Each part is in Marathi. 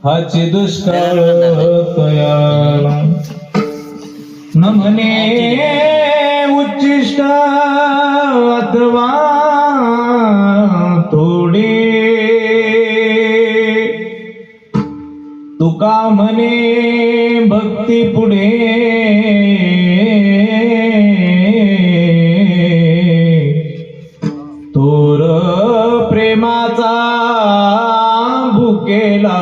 हाची दुष्काळ तयार न म्हणे उच्चिष्ट अथवा थोडे तुका म्हणे भक्ती पुढे थोर प्रेमाचा भुकेला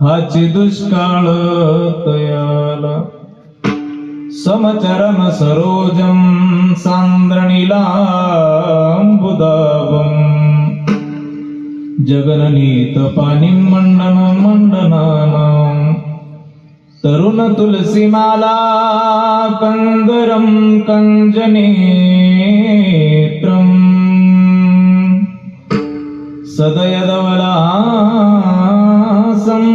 हाची दुष्काळ तयाला समचरण सरोजम सांद्रणीलांबुदाभं जगननीत पाणी मंडन मंडनानां तरुण तुलसीमाला कंगरम कंजनेत्रम सदयदवलासं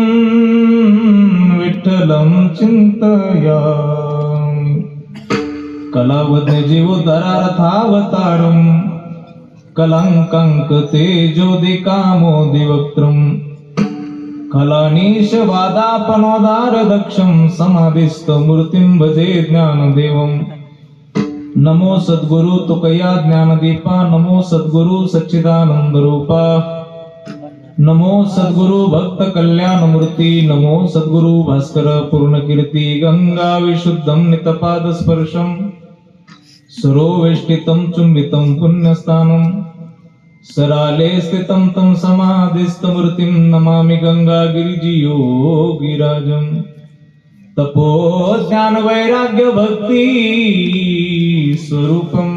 विठ्ठलं चिन्तयामि कलावद्य जीवोदरार्थावतारं कलङ्कं तेजोदिकामोदिवक्त्रम् कलानीशवादापनोदारदक्षं समाधिस्थमूर्तिं भजे ज्ञानदेवम् नमो सद्गुरु तुकया ज्ञानदीपा नमो सद्गुरु सच्चिदानंद रूपा नमो सद्गुरु भक्त कल्याण मूर्ती नमो सद्गुरु भास्कर पूर्ण कीर्ती गंगा विशुद्धं नितपाद स्पर्शं सरोवेष्टितं चुंबितं पुण्यस्थानं सराले स्थितं तं समाधिस्थमूर्तिं नमामि गंगागिरिजियोगिराजं तपो ज्ञान वैराग्य भक्ती स्वरूपं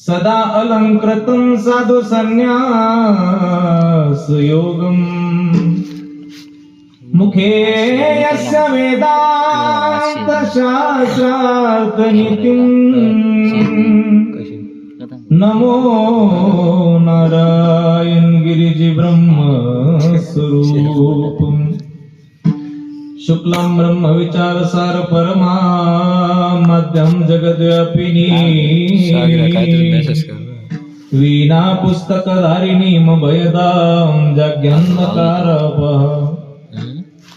सदा अलंकृतं साधु संन्यास योगं मुखे यस्य वेदांत शास्त्रार्थ नीतिं नमो नारायण गिरिजि ब्रह्म स्वरूपम् शुक्लं ब्रह्म विचार सार परमा मध्यम जगद्व्यापिनी वीणा पुस्तक धारिणी मभयदां जाग्यन्धकारपः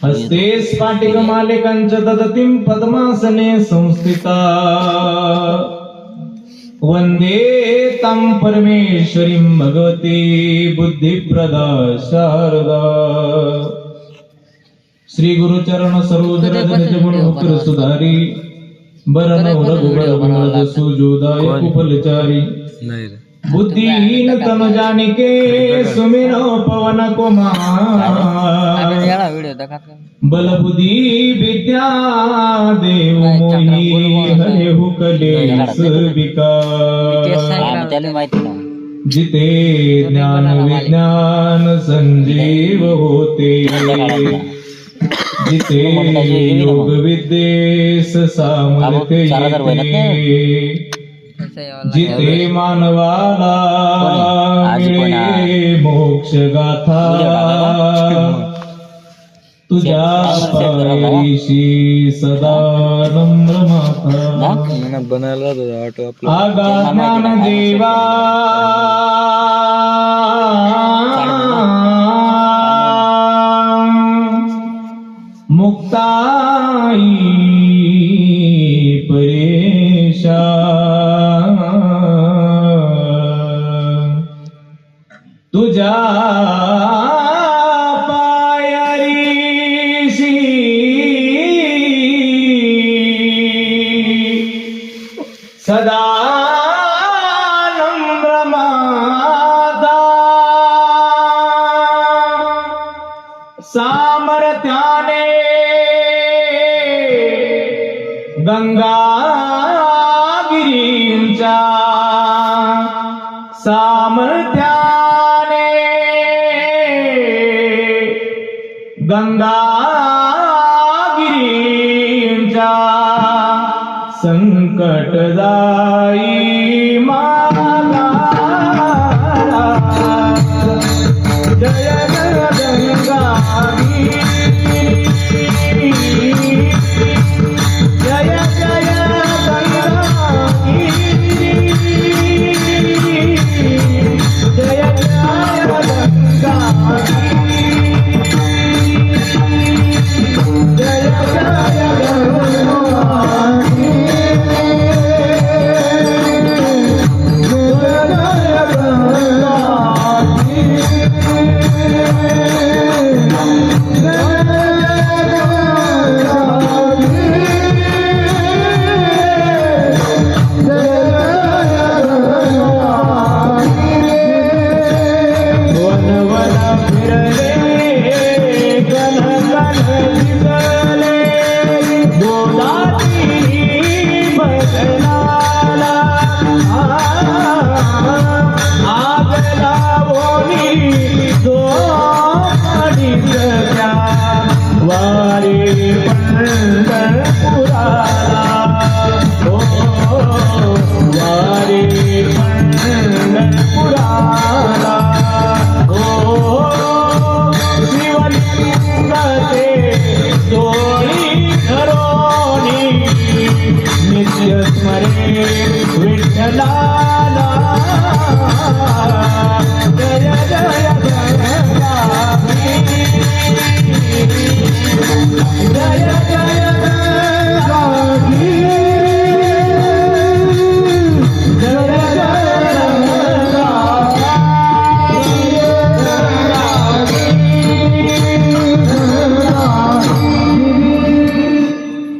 हस्ते स्फाटिक मालिकांच ददतीं पद्मासने संस्थिता वंदे तं परमेश्वरीं भगवती बुद्धिप्रदा शारदा श्री गुरु चरण सरोज रज निज गुण मुकुर सुधारी बरन रघुबर विमल सुजोदाय कुफलचारी बुद्धिहीन तन जानिके सुमिरो पवन कुमार बल बुद्धि विद्या देव मोहि हरेहु कलेस विकार जिते ज्ञान विज्ञान संजीव होते जिते योग विद्येस सामर्थ्य येते जिते मानवाला मिळे मोक्ष गाथा तुझ्या पायरीशी सदा नम्र माता आगा ज्ञान देवा मुक्ताई परेशा तुझ्या पायरीशी सदा नम्र माता सामर्थ्याने गंगागिरींच्या सामर्थ्याने गंगागिरींच्या संकट जाई माला जय गंगागिरी जय जय गंगागिरी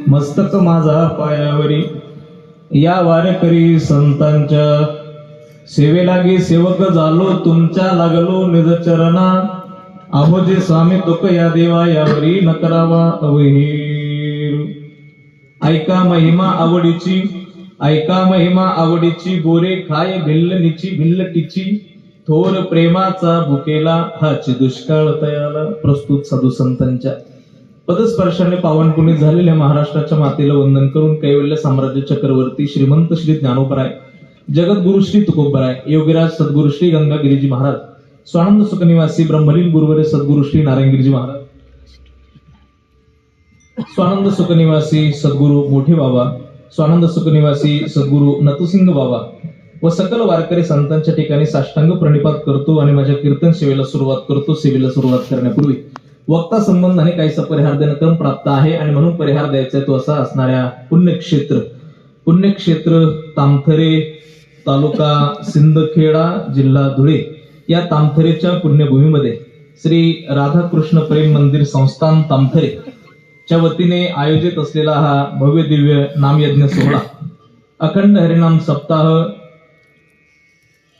मस्तक माझा पायावरी या वारकरी संतांच्या सेवेलागी सेवक झालो तुमच्या लागलो निज चरणा अहोजे स्वामी तुक या देवा यावरी न करावा अवहीर ऐका महिमा आवडीची ऐका महिमा आवडीची गोरे खाय भिल्लनीची भिल्लटीची थोर प्रेमाचा भुकेला हाची दुष्काळ तयाला. प्रस्तुत साधू संतांच्या पदस्पर्शाने पावन पुनीत झालेल्या महाराष्ट्राच्या मातेला वंदन करून कैवल्य साम्राज्य चक्रवर्ती श्रीमंत श्री ज्ञानोबराय जगद्गुरु श्री तुकोबराय योगीराज सद्गुरु श्री गंगागिरीजी महाराज स्वानंद सुखनिवासी ब्रह्मलीन गुरुवरे सद्गुरु श्री नारायणगिरीजी महाराज स्वानंद सुखनिवासी सद्गुरु मोठे बाबा स्वानंद सुखनिवासी सद्गुरु नतुसिंग बाबा व सकल वारकरी संतांच्या ठिकाणी साष्टांग प्रणिपात करतो आणि माझ्या कीर्तन सेवेला सुरुवात करतो. सेवेला सुरुवात करण्यापूर्वी वक्ता संबंधाने काहीसा परिहार देणं क्रम प्राप्त आहे आणि म्हणून परिहार द्यायचा तो असा असणाऱ्या पुण्यक्षेत्र तामथरे तालुका सिंदखेडा जिल्हा धुळे या तामथरेच्या पुण्यभूमीमध्ये श्री राधाकृष्ण प्रेम मंदिर संस्थान तामथरे च्या वतीने आयोजित असलेला हा भव्य दिव्य नामयज्ञ सोहळा अखंड हरिनाम सप्ताह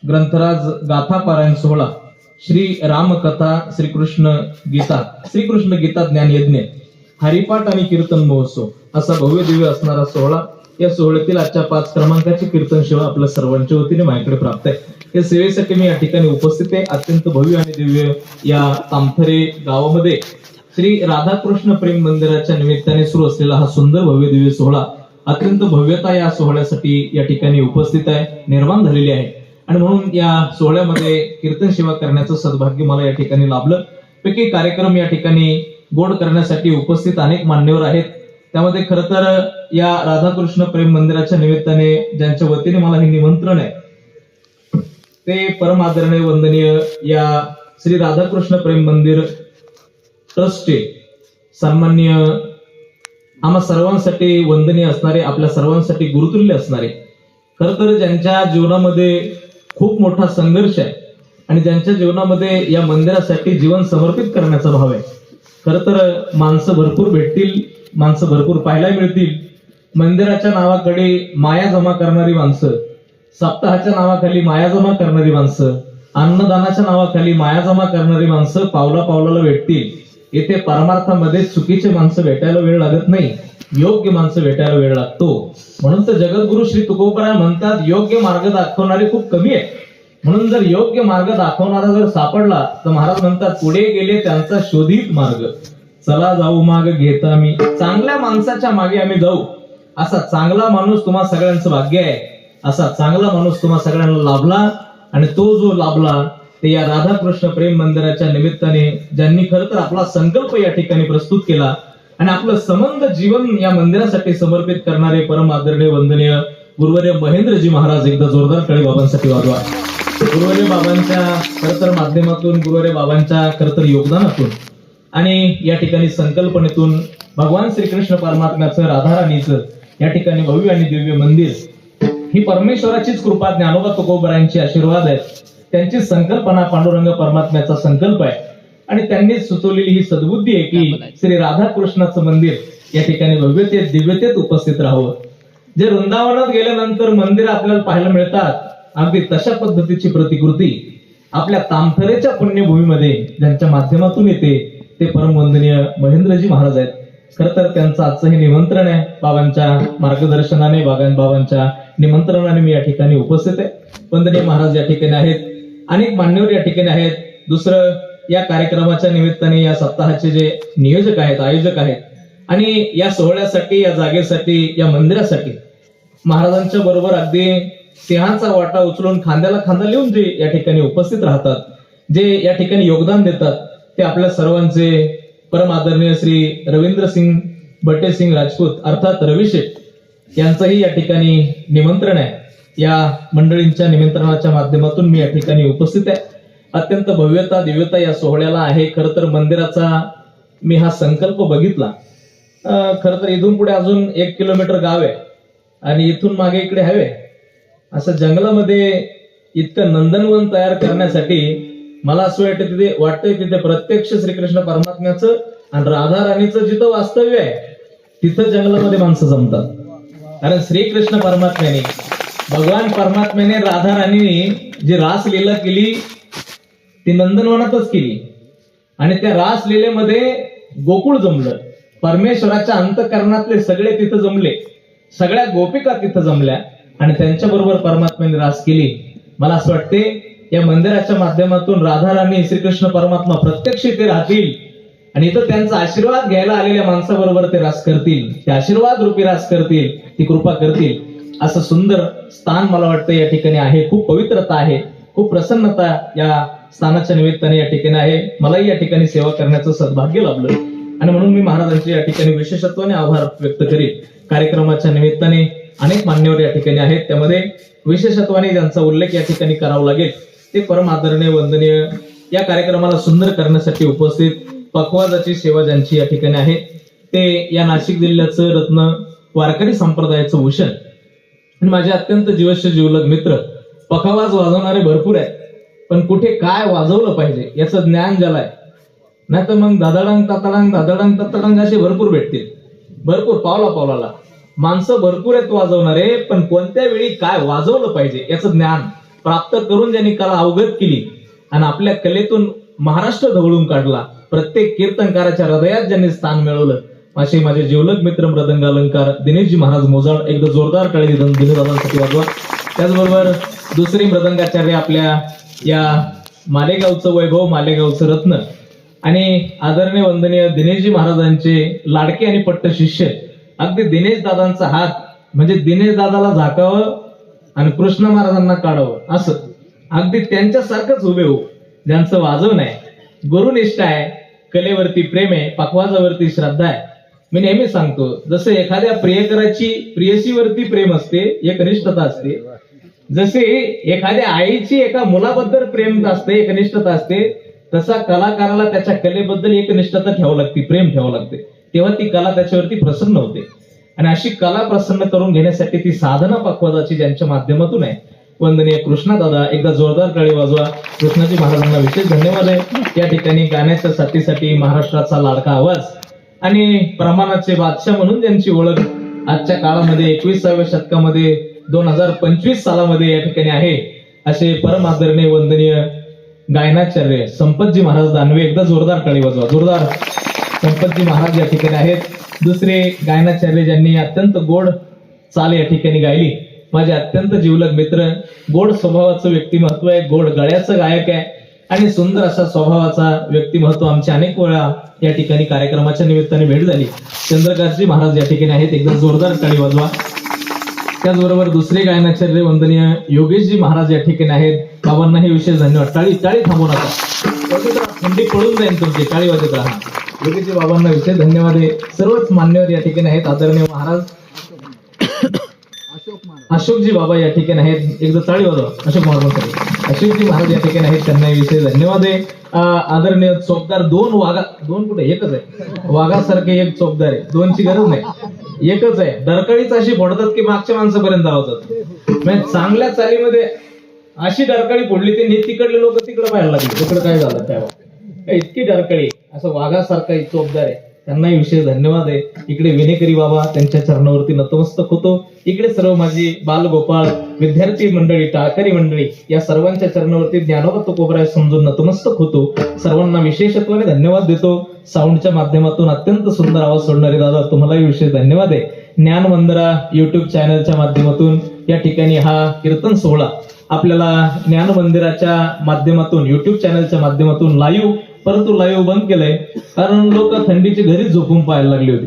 ग्रंथराज गाथा पारायण सोहळा श्री रामकथा श्रीकृष्ण गीता ज्ञान यज्ञ हरिपाठ आणि कीर्तन महोत्सव असा भव्य दिव्य असणारा सोहळा. या सोहळ्यातील आजच्या 5 क्रमांकाची कीर्तन सेवा आपल्या सर्वांच्या वतीने माझ्याकडे प्राप्त आहे. या सेवेसाठी मी या ठिकाणी उपस्थित आहे. अत्यंत भव्य आणि दिव्य या तामथरे गावामध्ये श्री राधाकृष्ण प्रेम मंदिराच्या निमित्ताने सुरू असलेला हा सुंदर भव्य दिव्य सोहळा अत्यंत भव्यता या सोहळ्यासाठी या ठिकाणी उपस्थित आहे निर्माण झालेली आहे आणि म्हणून या सोहळ्यामध्ये कीर्तन सेवा करण्याचं सद्भाग्य मला या ठिकाणी लाभलं. पैकी कार्यक्रम या ठिकाणी गोड करण्यासाठी उपस्थित अनेक मान्यवर आहेत. त्यामध्ये खरं तर या राधाकृष्ण प्रेम मंदिराच्या निमित्ताने ज्यांच्या वतीने मला हे निमंत्रण आहे ते परम आदरणीय वंदनीय या श्री राधाकृष्ण प्रेम मंदिर ट्रस्टचे सन्माननीय आम्हा सर्वांसाठी वंदनीय असणारे आपल्या सर्वांसाठी गुरुतुल्य असणारे खरं तर ज्यांच्या जीवनामध्ये खूप मोठा संघर्ष आहे आणि ज्यांच्या जीवनामध्ये या मंदिरासाठी जीवन समर्पित करण्याचा भाव आहे. खरं तर माणसं भरपूर भेटतील माणसं भरपूर पाहायला मिळतील. मंदिराच्या नावाकडे माया जमा करणारी माणसं सप्ताहाच्या नावाखाली माया जमा करणारी माणसं अन्नदानाच्या नावाखाली माया जमा करणारी माणसं पावला पावलाला भेटतील. येथे परमार्थामध्ये चुकीचे माणसं भेटायला वेळ लागत नाही योग्य माणसं भेटायला वेळ लागतो. म्हणून तर जगद्गुरु श्री तुकोबराय म्हणतात योग्य मार्ग दाखवणारे खूप कमी आहे. म्हणून जर योग्य मार्ग दाखवणारा जर सापडला तर महाराज म्हणतात पुढे गेले त्यांचा शोधित मार्ग चला जाऊ माग घेता मी. चांगल्या माणसाच्या मागे आम्ही जाऊ. असा चांगला माणूस तुम्हा सगळ्यांचं भाग्य आहे. असा चांगला माणूस तुम्हा सगळ्यांना लाभला आणि तो जो लाभला ते या राधाकृष्ण प्रेम मंदिराच्या निमित्ताने ज्यांनी खरं तर आपला संकल्प या ठिकाणी प्रस्तुत केला आणि आपलं समंत जीवन या मंदिरासाठी समर्पित करणारे परम आदरणीय वंदनीय गुरुवर्य महेंद्रजी महाराज. एकदा जोरदार टाळी बाबांसाठी वाजवा. गुरुवर्य बाबांच्या खरं तर माध्यमातून गुरुवर्य बाबांच्या खरं तर योगदानातून आणि या ठिकाणी संकल्पनेतून भगवान श्रीकृष्ण परमात्म्याचं राधाराणीचं या ठिकाणी भव्य आणि दिव्य मंदिर ही परमेश्वराचीच कृपा ज्ञानोबा तुकोबरायांचे आशीर्वाद आहेत. त्यांची संकल्पना पांडुरंग परमात्म्याचा संकल्प आहे आणि त्यांनी सुचवलेली ही सद्बुद्धी आहे की श्री राधाकृष्णाचं मंदिर या ठिकाणी भव्यतेत दिव्यतेत उपस्थित राहावं. जे वृंदावनात गेल्यानंतर मंदिर आपल्याला पाहायला मिळतात अगदी तशा पद्धतीची प्रतिकृती आपल्या तामथरेच्या पुण्यभूमीमध्ये ज्यांच्या माध्यमातून येते ते परम वंदनीय महेंद्रजी महाराज आहेत. खरं तर त्यांचं आजचं हे निमंत्रण आहे. बाबांच्या मार्गदर्शनाने बाबांच्या निमंत्रणाने मी या ठिकाणी उपस्थित आहे. वंदनीय महाराज या ठिकाणी आहेत. अनेक मान्यवर या ठिकाणी आहेत. दुसरं या कार्यक्रमाच्या निमित्ताने या सप्ताहाचे जे नियोजक आहेत आयोजक आहेत आणि या सोहळ्यासाठी या जागेसाठी या मंदिरासाठी महाराजांच्या बरोबर अगदी सिंहाचा वाटा उचलून खांद्याला खांदा लिहून जे या ठिकाणी उपस्थित राहतात जे या ठिकाणी योगदान देतात ते आपल्या सर्वांचे परम आदरणीय श्री रवींद्रसिंग बटेसिंग राजपूत अर्थात रविशेठ यांचंही या ठिकाणी निमंत्रण आहे. या मंडळींच्या निमंत्रणाच्या माध्यमातून मी या ठिकाणी उपस्थित आहे. अत्यंत भव्यता दिव्यता या सोहळ्याला आहे. खरं तर मंदिराचा मी हा संकल्प बघितला. खरं तर इथून पुढे अजून 1 किलोमीटर गाव आहे आणि इथून मागे इकडे हायवे. असं जंगलामध्ये इतकं नंदनवन तयार करण्यासाठी मला असं वाटतंय तिथे प्रत्यक्ष श्रीकृष्ण परमात्म्याचं आणि राधा राणीचं जिथं वास्तव्य आहे तिथं जंगलामध्ये माणसं जमतात. कारण श्रीकृष्ण परमात्म्याने भगवान परमात्म्याने राधा राणीने जी रासलीला केली ती नंदनवनातच केली आणि त्या रासलीलेमध्ये गोकुळ जमलं. परमेश्वराच्या अंतःकरणातले सगळे तिथं जमले, सगळ्या गोपिका तिथं जमल्या आणि त्यांच्या बरोबर परमात्म्याने रास केली. मला असं वाटते या मंदिराच्या माध्यमातून राधा राणी श्रीकृष्ण परमात्मा प्रत्यक्ष इथे राहतील आणि इथं त्यांचा आशीर्वाद घ्यायला आलेल्या माणसाबरोबर ते रास करतील, ते आशीर्वाद रूपी रास करतील, ती कृपा करतील. असं सुंदर स्थान मला वाटतं या ठिकाणी आहे. खूप पवित्रता आहे, खूप प्रसन्नता या स्थानाच्या निमित्ताने या ठिकाणी आहे. मलाही या ठिकाणी सेवा करण्याचं सद्भाग्य लाभलं आणि म्हणून मी महाराजांचे या ठिकाणी विशेषत्वाने आभार व्यक्त करेन. कार्यक्रमाच्या निमित्ताने अनेक मान्यवर या ठिकाणी आहेत, त्यामध्ये विशेषत्वाने ज्यांचा उल्लेख या ठिकाणी करावा लागेल ते परम आदरणीय वंदनीय या कार्यक्रमाला सुंदर करण्यासाठी उपस्थित पखवाजाची सेवा ज्यांची या ठिकाणी आहे ते या नाशिक जिल्ह्याचं रत्न वारकरी संप्रदायाचं भूषण आणि माझे अत्यंत जीवश्य जीवलग मित्र. पखवाज वाजवणारे भरपूर आहेत, पण कुठे काय वाजवलं पाहिजे याचं ज्ञान ज्याला आहे, नाही तर मग दादाडंग ताताडंग असे भरपूर भेटतील. भरपूर पावलाला माणसं भरपूर आहेत वाजवणारे, पण कोणत्या वेळी काय वाजवलं पाहिजे याचं ज्ञान प्राप्त करून ज्यांनी कला अवगत केली आणि आपल्या कलेतून महाराष्ट्र ढवळून काढला, प्रत्येक कीर्तनकाराच्या हृदयात ज्यांनी स्थान मिळवलं, असे माझे जीवलग मित्र मृदंग अलंकार दिनेशजी महाराज मोजाळ. एकदा जोरदार टाळी दिनेशदादांसाठी वाजवा. त्याचबरोबर दुसरे मृदंगाचार्य आपल्या या मालेगावचं वैभव, मालेगावचं रत्न आणि आदरणीय वंदनीय दिनेशजी महाराजांचे लाडके आणि पट्ट शिष्य अगदी दिनेश दादांचा हात म्हणजे दिनेश दादाला झाकावं आणि कृष्ण महाराजांना काढावं असं अगदी त्यांच्यासारखंच उभे हो. ज्यांचं वाजवण आहे, गुरुनिष्ठ आहे, कलेवरती प्रेम आहे, पखवाजावरती श्रद्धा आहे. मी नेहमी सांगतो जसं एखाद्या प्रियकराची प्रियसीवरती प्रेम असते, एकनिष्ठता असते, जसे एखाद्या आईची एका मुलाबद्दल प्रेम असते, एकनिष्ठता असते, तसा कलाकाराला त्याच्या कलेबद्दल एकनिष्ठता ठेवावं लागते, प्रेम ठेवावं लागते. तेव्हा ती कला त्याच्यावरती प्रसन्न होते आणि अशी कला प्रसन्न करून घेण्यासाठी ती साधना पखवाजाची ज्यांच्या माध्यमातून आहे. वंदनीय कृष्णा दादा, एकदा जोरदार टाळी वाजवा. कृष्णाजी महाराजांना विशेष धन्यवाद आहे. या ठिकाणी गाण्याच्या साथीसाठी महाराष्ट्राचा लाडका आवाज आणि प्रमाणाचे बादशाह म्हणून ज्यांची ओळख आजच्या काळामध्ये 21व्या शतकामध्ये 2025 सालामध्ये या ठिकाणी आहे असे परम आदरणीय वंदनीय गायनाचार्य संपतजी महाराज दानवे. एकदा जोरदार टाळी वाजवा. जोरदार. संपतजी महाराज या ठिकाणी आहेत. दुसरे गायनाचार्य ज्यांनी अत्यंत गोड चाल या ठिकाणी गायली, माझे अत्यंत जीवलग मित्र, गोड स्वभावाचं व्यक्तिमत्व आहे, गोड गळ्याचं गायक आहे आणि सुंदर असा स्वभावाचा व्यक्तिमत्व. आमच्या अनेक वेळा या ठिकाणी कार्यक्रमाच्या निमित्ताने भेट झाली. चंद्रकांतजी महाराज या ठिकाणी आहेत. एकदा जोरदार टाळी वाजवा. त्याचबरोबर दुसरे गायनाचार्य वंदनीय योगेशजी महाराज या ठिकाणी आहेत. बाबांनाही विशेष धन्यवाद. टाळी थांबू नका, थंडी पडून जाईल तुमची, टाळी वाजत राहा. योगेशजी बाबांना विशेष धन्यवाद आहे. सर्वच मान्यवर या ठिकाणी आहेत. आदरणीय महाराज अशोकजी बाबा या ठिकाणी आहेत. एकदा टाळी वाजवा. अशोकजी महाराज या ठिकाणी आहेत, त्यांना विशेष धन्यवाद आहे. आदरणीय चोपदार दोन कुठे एकच आहे, वाघासारखे एक चोपदार आहे, दोनची गरज नाही, एकच आहे. डरकाळीच अशी फोडतात की मागच्या माणसापर्यंत धावतात. म्हणजे चांगल्या चालीमध्ये अशी डरकाळी फोडली ती तिकडले लोक तिकडे पाहायला लागले, तिकडे काय झालं त्यावर, इतकी डरकाळी असं वाघासारखा एक चोपदार आहे, त्यांनाही विशेष धन्यवाद आहे. इकडे विनेकरी बाबा, त्यांच्या चरणावरती नतमस्तक होतो. इकडे सर्व माझी बालगोपाळ विद्यार्थी मंडळी, टाळकरी मंडळी, या सर्वांच्या चरणावरती ज्ञानोबा तुकोबराय समजून नतमस्तक होतो. सर्वांना विशेषत्वाने धन्यवाद देतो. साऊंडच्या माध्यमातून अत्यंत सुंदर आवाज सोडणारे दादा, तुम्हालाही विशेष धन्यवाद आहे. ज्ञान मंदिरा युट्यूब चॅनलच्या माध्यमातून या ठिकाणी हा कीर्तन सोहळा आपल्याला ज्ञान मंदिराच्या माध्यमातून युट्यूब चॅनलच्या माध्यमातून लाईव्ह, परंतु लाईव्ह बंद केलंय कारण लोक थंडीची घरीच झोपून पाहायला लागली होती.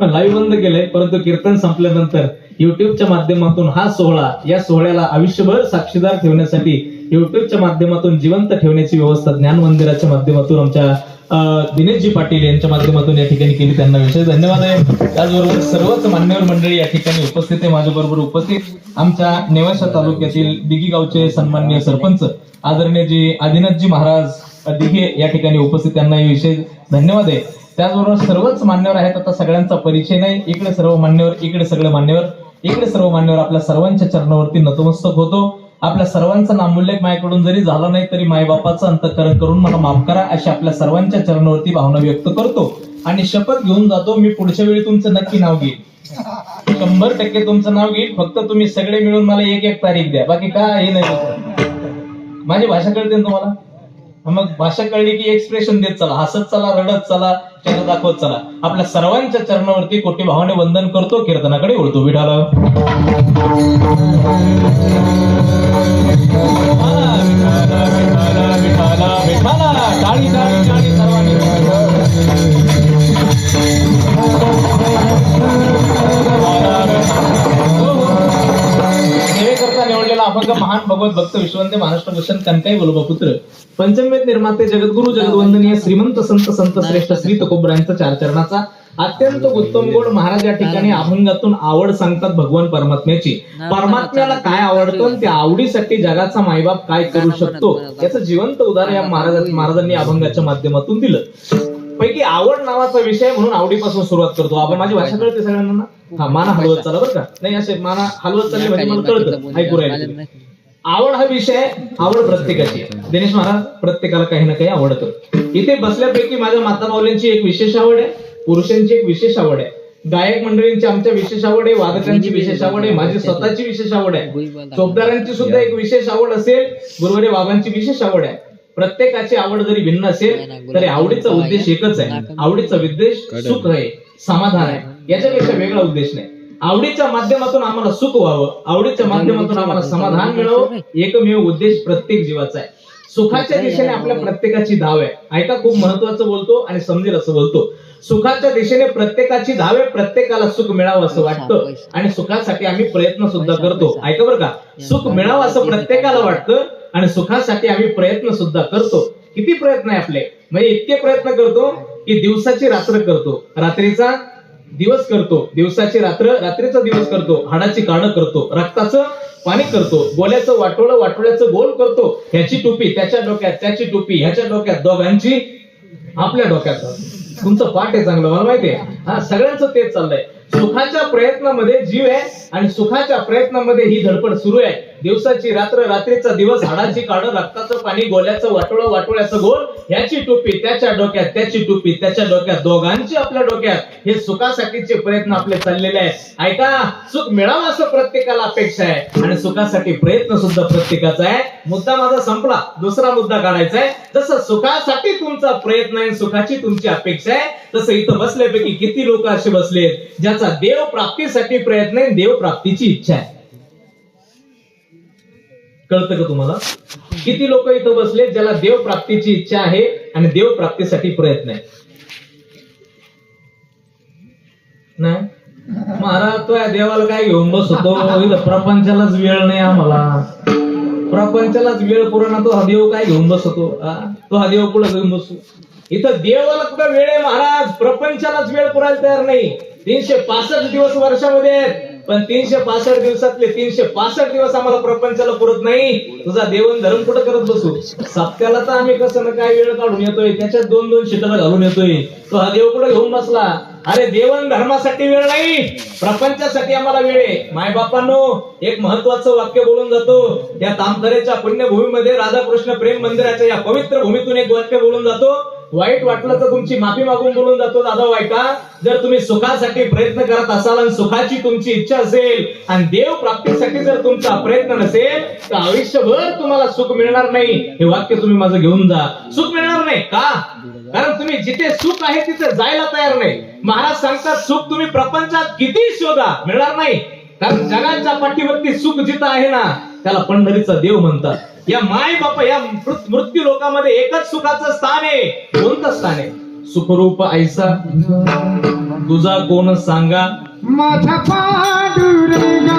लाईव्ह बंद केलंय, परंतु कीर्तन संपल्यानंतर युट्यूबच्या माध्यमातून हा सोहळा, या सोहळ्याला आयुष्यभर साक्षीदार ठेवण्यासाठी युट्यूबच्या माध्यमातून जिवंत ठेवण्याची व्यवस्था ज्ञान मंदिराच्या माध्यमातून आमच्या दिनेशजी पाटील यांच्या माध्यमातून या ठिकाणी केली, त्यांना विशेष धन्यवाद आहे. त्याचबरोबर सर्वच मान्यवर मंडळी या ठिकाणी उपस्थित आहे. माझ्याबरोबर उपस्थित आमच्या नेवासा तालुक्यातील दिघी गावचे सन्माननीय सरपंच आदरणीय जी आदिनाथजी महाराज दिघे या ठिकाणी उपस्थित, त्यांनाही विशेष धन्यवाद आहे. त्याचबरोबर सर्वच मान्यवर आहेत. आता सगळ्यांचा परिचय नाही, इकडे सर्व मान्यवर, इकडे सगळे मान्यवर, इकडे सर्व मान्यवर. आपल्या सर्वांच्या चरणावरती नतमस्तक होतो. आपल्या सर्वांचा नामोल्लेख माझ्याकडून जरी झाला नाही तरी मायबापाचं अंतःकरण करून मला माफ करा अशी आपल्या सर्वांच्या चरणावरती भावना व्यक्त करतो आणि शपथ घेऊन जातो, मी पुढच्या वेळी तुमचं नक्की नाव घेईन, 100% तुमचं नाव घेईन. फक्त तुम्ही सगळे मिळून मला एक एक तारीख द्या, बाकी काय हे नाही. माझी भाषा कळते ना तुम्हाला? मग भाषा कळली की एक्सप्रेशन देत चला, हसत चला, रडत चला, चेहरा दाखवत चला. आपल्या सर्वांच्या चरणावरती कोटी भावाने वंदन करतो, कीर्तनाकडे वळतो. विठाला टाळी टाळी टाळी सर्वांनी. सेवेकरता निवडलेला अभंग महान भगवत भक्त विश्ववंत महाराष्ट्र भूषण कनकाई वल्लभ पुत्र पंचमवेद निर्माते जगद्गुरु जगद्वंदनीय श्रीमंत संत संत श्रेष्ठ श्री तुकोबरायांचा चार चरणाचा अत्यंत उत्तम गोड महाराज या ठिकाणी अभंगातून आवड सांगतात भगवान परमात्म्याची. परमात्म्याला काय आवडतं, त्या आवडीसाठी जगाचा मायबाप काय करू शकतो याचं जिवंत उदाहरण या महाराजांनी अभंगाच्या माध्यमातून दिलं. पैकी आवड नावाचा विषय म्हणून आवडीपासून सुरुवात करतो आपण. माझी भाषा कळते सगळ्यांना ना? हा, माना हलवत चला बरं का. नाही असे माना हलवत चालले म्हणजे मला कळतं, ऐकू राहिले. आवड हा विषय, आवड प्रत्येकाची. दिनेश महाराज प्रत्येकाला काही ना काही आवडतं. इथे बसल्यापैकी माझ्या माता माऊलींची एक विशेष आवड आहे, पुरुषांची एक विशेष आवड आहे, गायक मंडळींची आमच्या विशेष आवड आहे, वादकांची विशेष आवड आहे, माझी स्वतःची विशेष आवड आहे, चोपदारांची सुद्धा एक विशेष आवड असेल, गुरुवारी बाबांची विशेष आवड आहे. प्रत्येकाची आवड जरी भिन्न असेल तरी आवडीचा उद्देश एकच आहे. आवडीचा उद्देश सुख आहे, समाधान आहे, याच्यापेक्षा वेगळा उद्देश नाही. आवडीच्या माध्यमातून आम्हाला सुख व्हावं, आवडीच्या माध्यमातून आम्हाला समाधान मिळावं, एकमेव उद्देश प्रत्येक जीवाचा आहे. सुखाच्या दिशेने आपल्या प्रत्येकाची धाव आहे. ऐका, खूप महत्वाचं बोलतो आणि समजेल असं बोलतो. सुखाच्या दिशेने प्रत्येकाची धाव आहे, प्रत्येकाला सुख मिळावं असं वाटतं आणि सुखासाठी आम्ही प्रयत्न सुद्धा करतो. ऐका बरं का, सुख मिळावं असं प्रत्येकाला वाटतं आणि सुखासाठी आम्ही प्रयत्न सुद्धा करतो. किती प्रयत्न आहे आपले, म्हणजे इतके प्रयत्न करतो की दिवसाची रात्र करतो, रात्रीचा दिवस करतो, दिवसाची रात्र, रात्रीचा दिवस करतो, हाडाची काढ करतो, रक्ताचं पाणी करतो, गोल्याचं वाटोळं, वाटोळ्याचं गोल करतो. ह्याची टोपी त्याच्या डोक्यात, त्याची टोपी ह्याच्या डोक्यात, दोघांची आपल्या डोक्यात. तुमचं पाठ आहे चांगलं, मला माहिती आहे. हा, सगळ्यांचं तेच चाललंय. सुखाच्या प्रयत्नामध्ये जीव आहे आणि सुखाच्या प्रयत्नामध्ये ही धडपड सुरू आहे. दिवसाची रात्र, रात्रीचा दिवस, हाडाची काढ, रक्ताचं पाणी, गोल्याचं वाटोळं, वाटोळ्याचं गोल, ह्याची टोपी त्याच्या डोक्यात, त्याची टोपी त्याच्या डोक्यात, दोघांची आपल्या डोक्यात. हे सुखासाठीचे प्रयत्न आपले चाललेले आहेत. ऐका, सुख मिळावं असं प्रत्येकाला अपेक्षा आहे आणि सुखासाठी प्रयत्न सुद्धा प्रत्येकाचा आहे. मुद्दा माझा संपला, दुसरा मुद्दा काढायचा आहे. जसं सुखासाठी तुमचा प्रयत्न आहे, सुखाची तुमची अपेक्षा आहे, तसं इथं बसल्यापैकी किती लोक असे बसलेत ज्याचा देव प्राप्तीसाठी प्रयत्न आहे, देव प्राप्तीची इच्छा आहे. कळतं का तुम्हाला? किती लोक इथं बसलेत ज्याला देव प्राप्तीची इच्छा आहे आणि देव प्राप्तीसाठी प्रयत्न आहे? नाही महाराज, तो या देवाला काय घेऊन बसतो, इथं प्रपंचालाच वेळ नाही आम्हाला, प्रपंचालाच वेळ पुरवणार, तो हा देव काय घेऊन बसतो? तो हा देव कुठं घेऊन बसतो? इथं देवाला कुठं वेळ आहे महाराज, प्रपंचालाच वेळ पुरायला तयार नाही. 365 दिवस वर्षामध्ये आहेत, पण 365 दिवसातले 365 दिवस आम्हाला प्रपंचाला पुरत नाही. तुझा देवन धर्म कुठं करत बसू? सप्त्याला तर आम्ही कसं ना काय वेळ काढून येतोय, त्याच्यात 2-2 शिटाला घालून येतोय. तो हा देव कुठं घेऊन बसला? अरे देवन धर्मासाठी वेळ नाही, प्रपंचासाठी आम्हाला वेळ आहे. मायबापांनो, एक महत्वाचं वाक्य बोलून जातो या तामतरेच्या पुण्यभूमीमध्ये, राधाकृष्ण प्रेम मंदिराच्या या पवित्र भूमीतून एक वाक्य बोलून जातो. वाईट वाटलं तर तुमची माफी मागून बोलून जातो. दादा ऐका, जर तुम्ही सुखासाठी प्रयत्न करत असाल आणि सुखाची तुमची इच्छा असेल आणि देव प्राप्तीसाठी जर तुमचा प्रयत्न नसेल तर आयुष्यभर तुम्हाला सुख मिळणार नाही. हे वाक्य तुम्ही माझं घेऊन जा. सुख मिळणार नाही का? कारण तुम्ही जिथे सुख आहे तिथे जायला तयार नाही. महाराज सांगतात, सुख तुम्ही प्रपंचात किती शोधा, मिळणार नाही. कारण जगाच्या पाठीवरती सुख जिथं आहे ना, त्याला पंढरीचा देव म्हणतात. या माय बापा, या मृत्यू लोकांमध्ये एकच सुखाचं स्थान आहे. कोणतं स्थान आहे? सुखरूप ऐसा तुझा कोण सांगा, माझा पांडुरंगा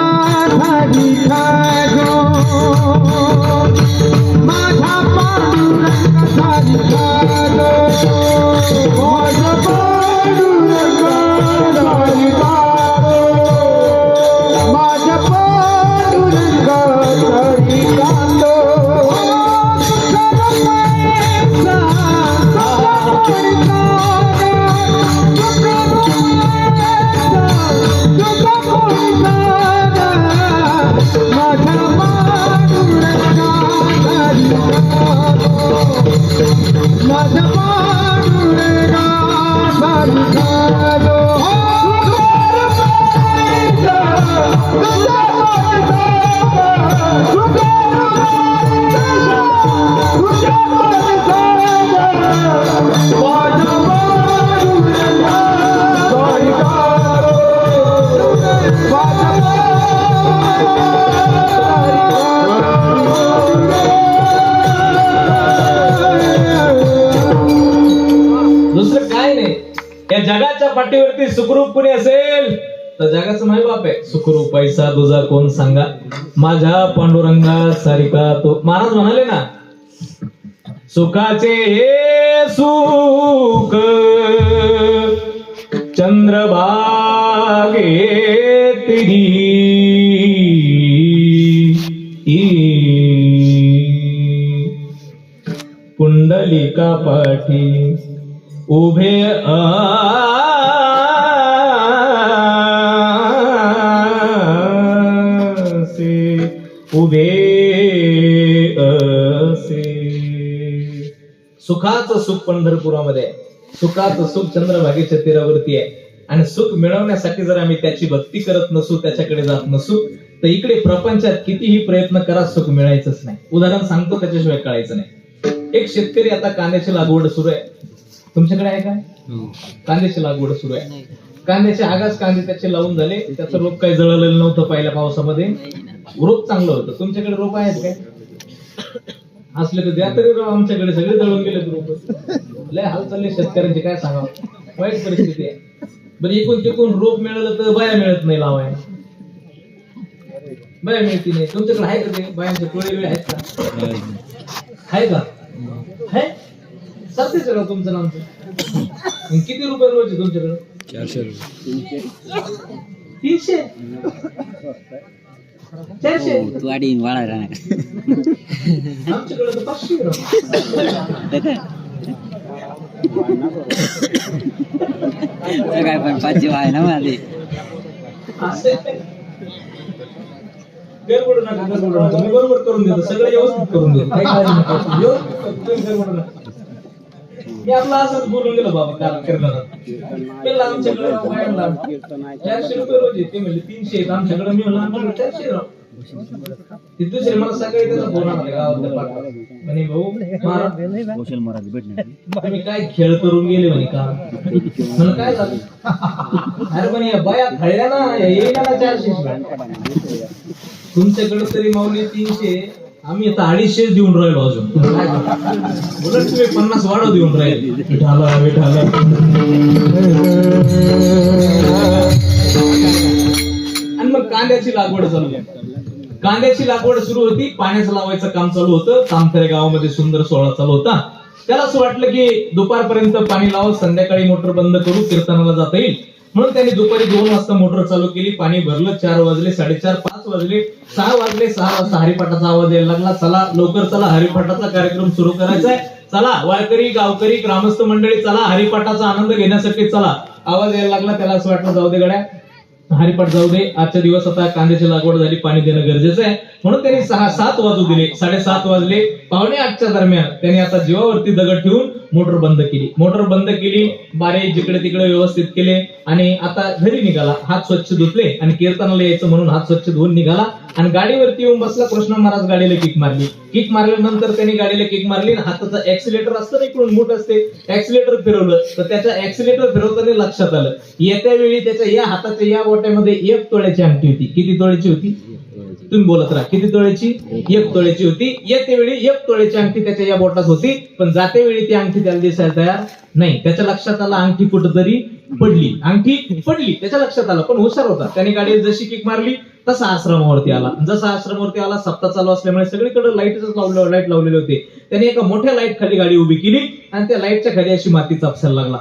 सुखाच्या पाठीवरती सुखरूप कुणी असेल तर जगाचं माय बाप आहे. सुखरूप पैसा तुझा कोण सांगा, माझ्या पांडुरंगा सारिका तो. महाराज म्हणाले ना, सुखाचे हे सुख चंद्रभागे तिरी पुंडलिका पाठी उभे असे उभे असे. सुखाचं सुख पंढरपुरामध्ये आहे, सुखाचं सुख चंद्रभागेच्या तीरावरती आहे. आणि सुख मिळवण्यासाठी जर आम्ही त्याची भक्ती करत नसू, त्याच्याकडे जात नसू, तर इकडे प्रपंचात कितीही प्रयत्न करा सुख मिळायचंच नाही. उदाहरण सांगतो, त्याच्याशिवाय कळायचं नाही. एक शेतकरी आता कांद्याची लागवड सुरू आहे. तुमच्याकडे आहे का कांद्याची लागवड सुरू आहे? कांद्याचे आगास कांदे त्याचे लावून झाले, त्याचं रोप काही जळलेलं नव्हतं पहिल्या पावसामध्ये, रोप चांगलं होतं. तुमच्याकडे रोप आहेत काय? असले तर द्या तरी राव, आमच्याकडे सगळे जळून गेले रोप. लय हाल चालले शेतकऱ्यांचे, काय सांगावं, वाईट परिस्थिती आहे. बरं एकूण तिकून रोप मिळालं तर बाया मिळत नाही लावाय, बाया मिळती नाही. तुमच्याकडे आहे का ते बायांचे टोळे वेळ आहेत का? आहे का? आहे सारखेच आहे तुमचं नामचं. किती रुपये रोज आहे तुमच्याकडे? 400 रुपये. 300 400. तू वाढीन वाढायला नाही. आमच्याकडे तर 500 ग्राम. काय पण 5 आहे ना माझे. गडबड नका, गडबड नका. मी बरोबर करून देतो, सगळं व्यवस्थित करून देतो, काही काळजी नका. व्यवस्थित करतो, तुम्ही गडबड नका. मी आपला असंच बोलून गेलो बाबा काल करणार. आमच्याकडे 400 रुपये रोज आहे. ते म्हणजे 300 आहेत आमच्याकडे. मी म्हणलं आमच्याकडे 400 राव. ते दुसरे मला सकाळी त्याचा फोन आला गावातल्या पाठवा म्हणे, भाऊ तुम्ही काय खेळ करून गेले म्हणे का? म्हणलं काय झालं? अरे म्हणे बाया खळल्या ना, येईना ना 400. तुमच्याकडे तरी माऊली 300, आम्ही आता 250 देऊन राहिलो अजून. उलट तुम्ही 50 वाढव देऊन राहिले. विठाला विठाला. आणि मग कांद्याची लागवड चालू आहे. कांद्याची लागवड सुरू होती, पाण्याचं लावायचं काम चालू होतं. तामथरे गावामध्ये सुंदर सोहळा चालू होता. त्याला असं वाटलं की दुपारपर्यंत पाणी लावून संध्याकाळी मोटर बंद करू, कीर्तनाला जाता येईल. म्हणून त्यांनी दुपारी 2 वाजता मोटर चालू केली. पाणी भरलं. 4 वाजले, 4:30, 5 वाजले, 6 वाजले. 6 वाजता हरिपाठाचा आवाज यायला लागला. चला लवकर चला, हरिपाठाचा कार्यक्रम सुरू करायचा आहे. चला वारकरी, गावकरी, ग्रामस्थ मंडळी चला, हरिपाठाचा आनंद घेण्यासाठी चला. आवाज यायला लागला. त्याला असं वाटलं जाऊ दे गड्या, हरिपाठ जाऊ दे, आजच्या दिवस आता कांद्याची लागवड झाली, पाणी देणं गरजेचं आहे. म्हणून त्यांनी 6-7 वाजू दिले. 7:30 वाजले, 7:45च्या दरम्यान त्यांनी आता जीवावरती दगड ठेवून मोटर बंद केली. मोटर बंद केली, बारे जिकडे तिकडे व्यवस्थित केले आणि आता घरी निघाला. हात स्वच्छ धुतले आणि कीर्तनाला यायचं म्हणून हात स्वच्छ धुवून निघाला आणि गाडीवरती येऊन बसला. कृष्ण महाराज गाडीला किक मारली. किक मारल्यानंतर त्यांनी गाडीला किक मारली. हाताचा ऍक्सिलेटर असतं ना, इकडून मूठ असते, ऍक्सिलेटर फिरवलं तर त्याच्या ऍक्सिलेटर फिरवताना लक्षात आलं, येत्या वेळी त्याच्या या हाताच्या या बोटामध्ये 1 तोळ्याची अंगठी होती. किती तोळ्याची होती? तुम्ही बोलत राहा. किती तोळ्याची? 1 तोळ्याची होती. येते वेळी 1 तोळ्याची अंगठी त्याच्या या बोटात होती, पण जाते वेळी ती अंगठी त्याला दिसायला तयार नाही. त्याच्या लक्षात आलं अंगठी कुठंतरी पडली. अंगठी पडली, त्याच्या लक्षात आलं, पण हुशार होता. त्याने गाडी जशी किक मारली तसा आश्रमावरती आला. जसा आश्रमावरती आला, सप्ताह चालू असल्यामुळे सगळीकडे लाईट लावलेले होते. त्याने एका मोठ्या लाईट खाली गाडी उभी केली आणि त्या लाईटच्या खाली अशी माती चापसायला लागला.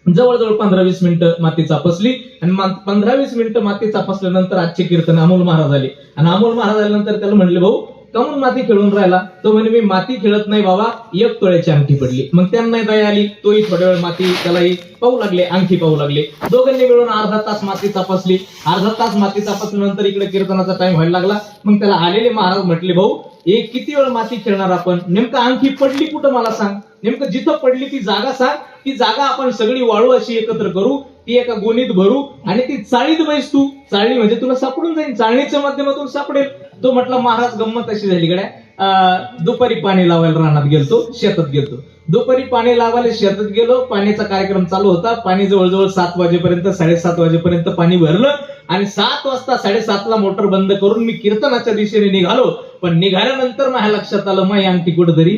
जवळजवळ 15-20 मिनिटं माती चापसली आणि 15-20 मिनिटं माती चापसल्यानंतर आजचे कीर्तन अमोल महाराज आले आणि अमोल महाराज आल्यानंतर त्याला म्हणले, भाऊ कमून माती खेळून राहिला? तो म्हणे, मी माती खेळत नाही बाबा, 1 तोळ्याची अंगठी पडली. मग त्यांना दया आली. तोही थोड्या वेळ माती त्यालाही पाहू लागले, अंगठी पाहू लागले. दोघांनी मिळून अर्धा तास माती चापसली. अर्धा तास माती चापसल्यानंतर इकडे कीर्तनाचा टाइम व्हायला लागला. मग त्याला आलेले महाराज म्हटले, भाऊ किती वेळ माती खेळणार आपण? नेमकं अंगठी पडली कुठं मला सांग, नेमकं जिथं पडली ती जागा सांग. ती जागा आपण सगळी वाळू अशी एकत्र करू, ती एका गोणीत भरू आणि ती चाळीत बैस तू. चाळणी म्हणजे तुला सापडून जाईल, चाळणीच्या माध्यमातून सापडेल. तो म्हटला, महाराज गंमत अशी झाली गड्या, दुपारी पाणी लावायला रानात गेलतो, शेतात गेलतो. दुपारी पाणी लावायला शेतात गेलो, पाण्याचा कार्यक्रम चालू होता. पाणी जवळजवळ 7 वाजेपर्यंत 7:30 वाजेपर्यंत पाणी भरलं आणि 7 वाजता 7:30ला मोटर बंद करून मी कीर्तनाच्या दिशेने निघालो. पण निघाल्यानंतर माझ्या लक्षात आलं, माझी अंगठी कुठेतरी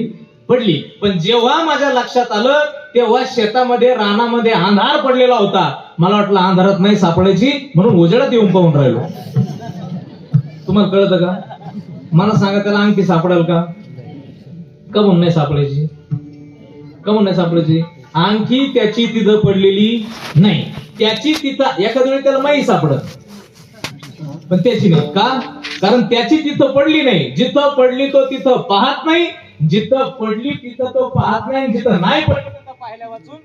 पडली. पण जेव्हा माझ्या लक्षात आलं तेव्हा शेतामध्ये रानामध्ये अंधार पडलेला होता. मला वाटलं अंधारात नाही सापडायची म्हणून उजेडात येऊन पाहून राहिलो. तुम्हाला कळतं का? मला सांगा त्याला अंगठी सापडेल का? कमून नाही सापडायची? कमून नाही सापडायची? अंगठी त्याची तिथं पडलेली नाही. त्याची तिथं एखाद्या वेळी त्याला माही सापडत, पण त्याची नाही. का? कारण त्याची तिथं पडली नाही. जिथं पडली तो तिथं पाहत नाही, जिथं पडली तिथं तो पाहत नाही, जिथं नाही पडली तिथं पाहिल्या वाचून.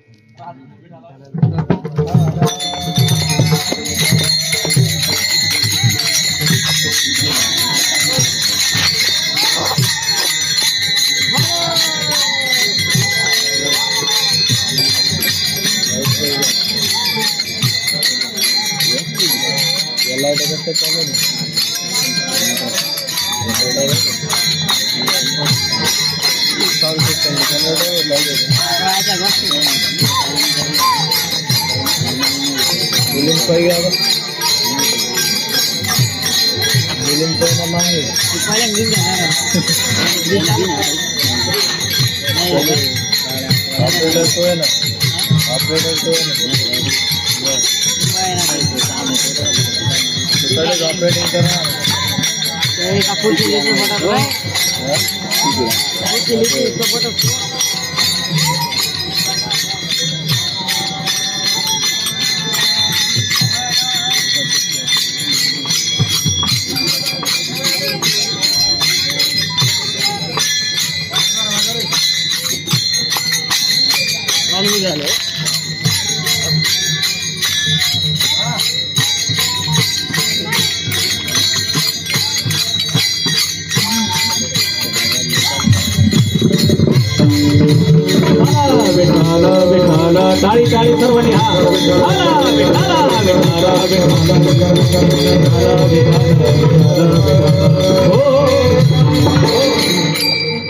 टाळी टाळी सर्वांनी हा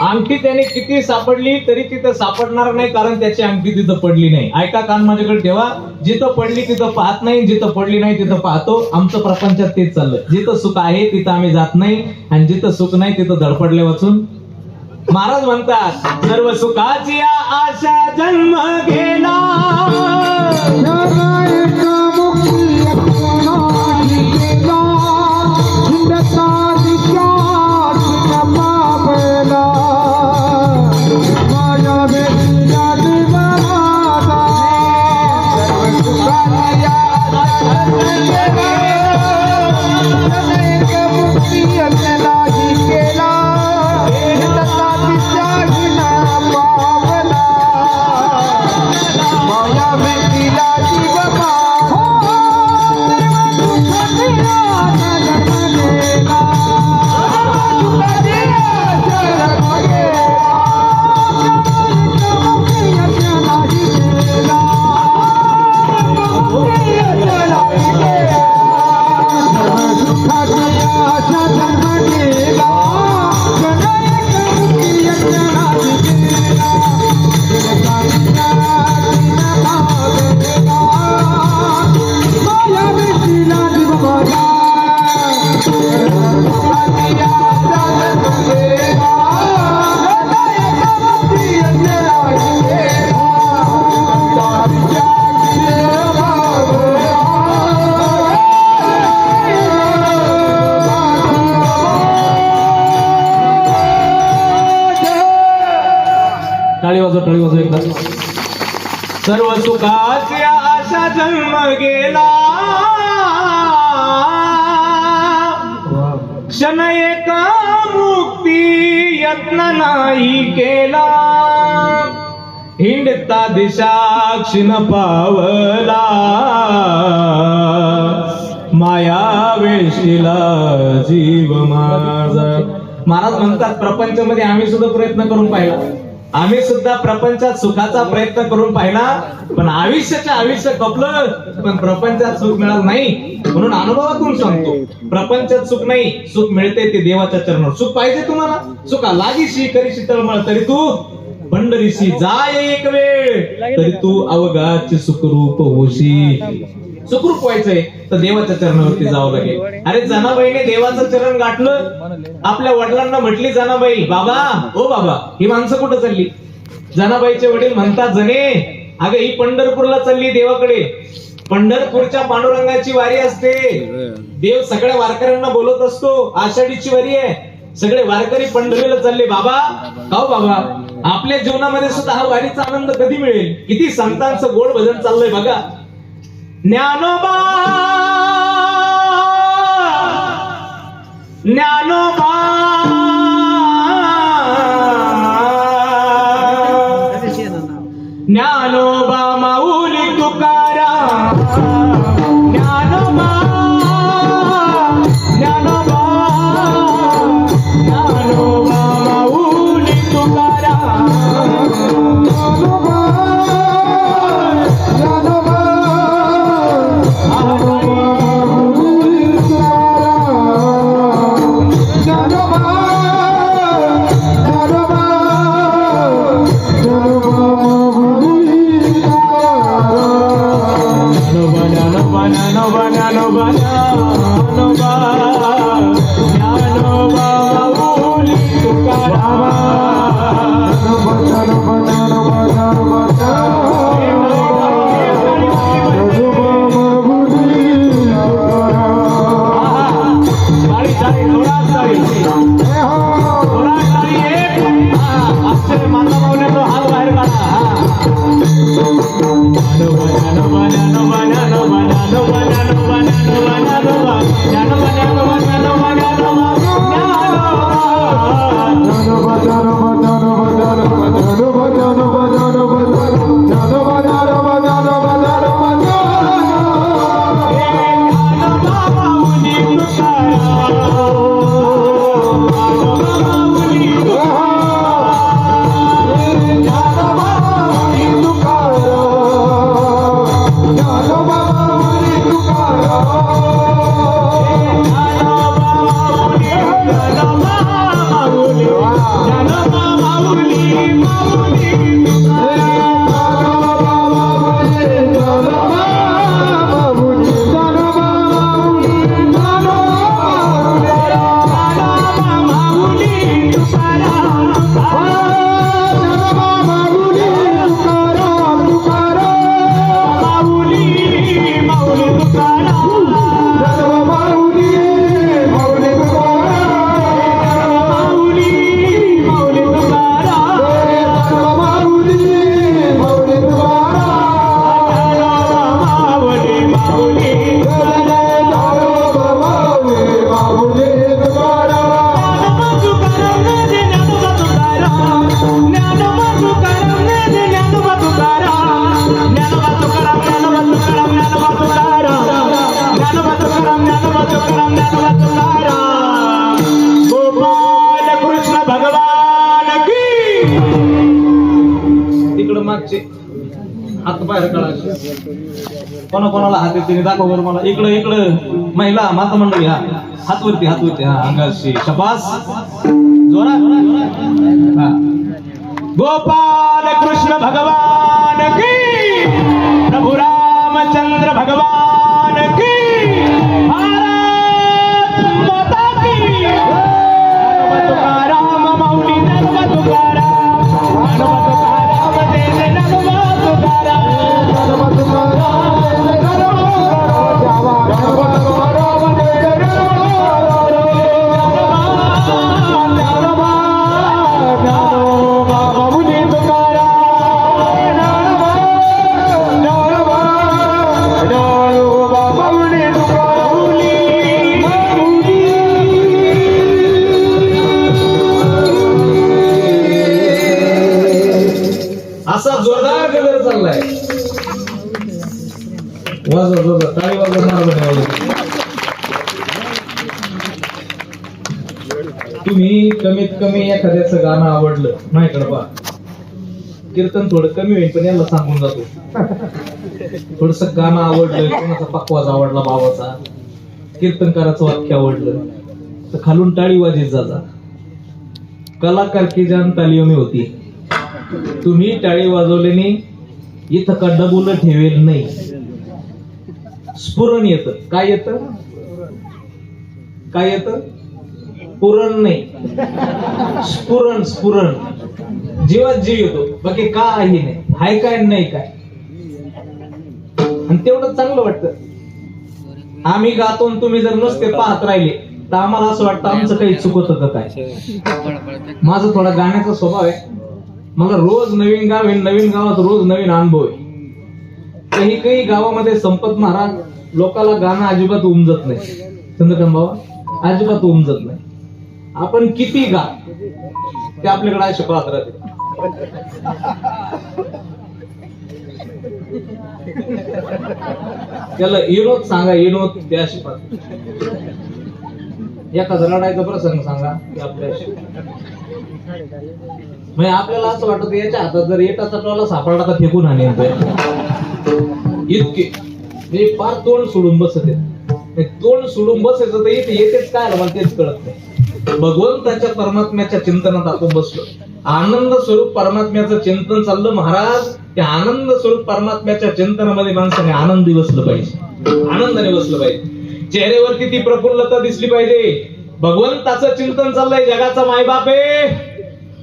अंगठी त्याने किती सापडली तरी तिथं सापडणार नाही, कारण त्याची अंगठी तिथं पडली नाही. ऐका, कान माझ्याकडे ठेवा. जिथं पडली तिथं पाहत नाही, जिथं पडली नाही तिथं पाहतो. आमचं प्रपंचात तेच चाललं. जिथं सुख आहे तिथं आम्ही जात नाही, आणि जिथं सुख नाही तिथं धडपडले वाचून. महाराज म्हणतात, सर्व सुखाची आशा जन्म गेला, टाळी वाजव एकदा. सर्व सुखाची आशा जन्म गेला, क्षण एका मुक्ती यत्न नाही केला, हिंडता दिशा क्षीण पावला, माया वेशीला जीव माझा. महाराज म्हणतात, प्रपंचामध्ये आम्ही सुद्धा प्रयत्न करून पाहिला, आम्ही सुद्धा प्रपंचात सुखाचा प्रयत्न करून पाहिला, पण आयुष्य कपलं, पण प्रपंचात सुख मिळालं नाही. म्हणून अनुभवातून सांगतो, प्रपंचात सुख नाही, सुख मिळते ते देवाच्या चरणावर. सुख पाहिजे तुम्हाला, सुखा लागिशी करीशी तळमळ, तरी तू पंढरीशी जाय एक वेळ, तरी तू अवघाची सुखरूप होशी. सुखरूप व्हायचंय तर देवाच्या चरणावरती जावं लागेल. अरे जनाबाईने देवाचं चरण गाठलं, आपल्या वडिलांना म्हटली जनाबाई, बाबा ओ बाबा, ही माणसं कुठं चालली? जनाबाईचे वडील म्हणतात, जने अगं ही पंढरपूरला चालली देवाकडे. पंढरपूरच्या पांडुरंगाची वारी असते. देव सगळ्या वारकऱ्यांना बोलत असतो, आषाढीची वारी आहे, सगळे वारकरी पंढरीला चालले. बाबा काहो बाबा, आपल्या जीवनामध्ये सुद्धा हा वारीचा आनंद कधी मिळेल? किती संतांचं गोड भजन चाललंय बघा. ज्ञानोबा ज्ञानोबा ज्ञानोबा माऊली तुकाराम, ज्ञानोबा ज्ञानोबा ज्ञानोबा माऊली तुकाराम, ज्ञानोबा ज्ञानोबा हात बाहेर काढा. कोणाला हात येते दाखव बरं मला. इकडं इकडं महिला माता मंडळी, हा हात वरती हा अंगाशी शबास जोरात. हा गोपाल कृष्ण भगवान की, प्रभु रामचंद्र भगवान की, भारत माता की. तुकाराम माऊली ज्ञानोबा तुकाराम, ज्ञानोबा तुकाराम जय जय ज्ञानोबा तुकाराम, ज्ञानोबा तुकाराम जय जय ज्ञानोबा तुकाराम जय जय ज्ञानोबा माऊली तुकाराम, ज्ञानोबा माऊली तुकाराम. असा जोरदार गजर चाललाय. वाजवा जोरदार टाळी वाजवणार. तुम्ही कमीत कमी एखाद्याचं गाणं आवडलं माझ्याकडे पहा. कीर्तन थोडं कमी होईल पण याला सांगून जातो. थोडस गाणं आवडलं, कोणाचा पक्वाज आवडला भावाचा, कीर्तनकाराचं वाक्य आवडलं तर खालून टाळी वाजीत जाता. कलाकार की जान तालियों में होती. तुम्ही टाळी वाजवल्याने इथं का डबुल ठेवेल नाही. स्फुरण येत. काय येत? काय येत? पुरण नाही, स्फुरण. स्फुरण जीवात जीव येतो, बाकी काही नाही, हाय काय नाही काय. आणि तेवढं चांगलं वाटतं. आम्ही गातो आणि तुम्ही जर नसते पाहत राहिले तर आम्हाला असं वाटतं आमचं काही चुकत होतं काय. माझा थोडा गाण्याचा स्वभाव आहे, मला रोज नवीन गाव आहे, नवीन गावात रोज नवीन अनुभव आहे. काही काही गावामध्ये संपत महाराज लोकांना गाणं अजिबात उमजत नाही, चंद्रकांत बाबा अजिबात उमजत नाही. आपण किती गा ते आपल्याकडे असे पाहत राहते. त्याला विनोद सांगा, विनोद ते असे पाहते. एखादा रडायचा प्रसंग सांगा ते आपल्याशी. म्हणजे आपल्याला असं वाटतं याच्या हातात जर एटाचा टोला सापडला तर फेकून आणेल इतके. म्हणजे फार तोंड सोडून बसत आहे. तोंड सोडून बसायचं तर इथे येतेच काय मला तेच कळत नाही. भगवंताच्या परमात्म्याच्या चिंतनात आपण बसलो, आनंद स्वरूप परमात्म्याचं चिंतन चाललं महाराज. त्या आनंद स्वरूप परमात्म्याच्या चिंतनामध्ये माणसाने आनंदी बसलं पाहिजे, आनंदाने बसलं पाहिजे. चेहऱ्यावरती ती प्रफुल्लता दिसली पाहिजे. भगवंताचं चिंतन चाललंय, जगाचा मायबाप आहे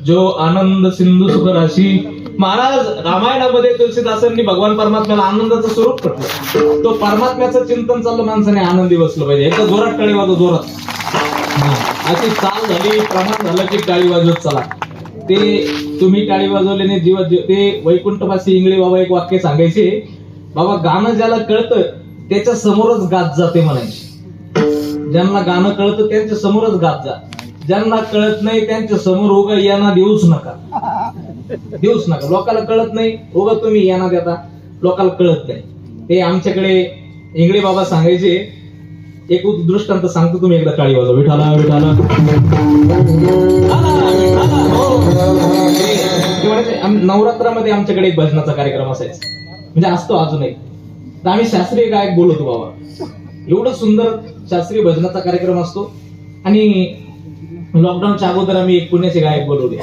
जो आनंद सिंधू सुख राशी. महाराज रामायणामध्ये तुलसीदासांनी भगवान परमात्म्याला आनंदाचं स्वरूप म्हटलं. तो परमात्म्याचं चिंतन चाललं, माणसाने आनंदी बसलं पाहिजे. एकदा जोरात टाळी वाजव, जोरात. अशी चाल झाली, प्रमाण झालं की टाळी वाजवत चला. ते तुम्ही टाळी वाजवल्याने जीव ते वैकुंठवासी इंगळे बाबा एक वाक्य सांगायचे, बाबा गाणं ज्याला कळतं त्याच्या समोरच गात जाते म्हणायचे. ज्यांना गाणं कळतं त्यांच्या समोरच गात जा, ज्यांना कळत नाही त्यांच्या समोर उगा यांना देऊच नका, देऊच नका. लोकांना कळत नाही उगा तुम्ही यांना देता, लोकांना कळत नाही. ते आमच्याकडे इंगळे बाबा सांगायचे, एक दृष्टांत सांगतो, तुम्ही एकदा टाळी वाजवा. विठाला विठाला नवरात्रामध्ये आमच्याकडे एक भजनाचा कार्यक्रम असायचा, म्हणजे असतो अजूनही. तर आम्ही शास्त्रीय गायक बोलवतो बाबा, एवढं सुंदर शास्त्रीय भजनाचा कार्यक्रम असतो. आणि लॉकडाऊनच्या अगोदर आम्ही एक पुण्याचे गायक बोलवले.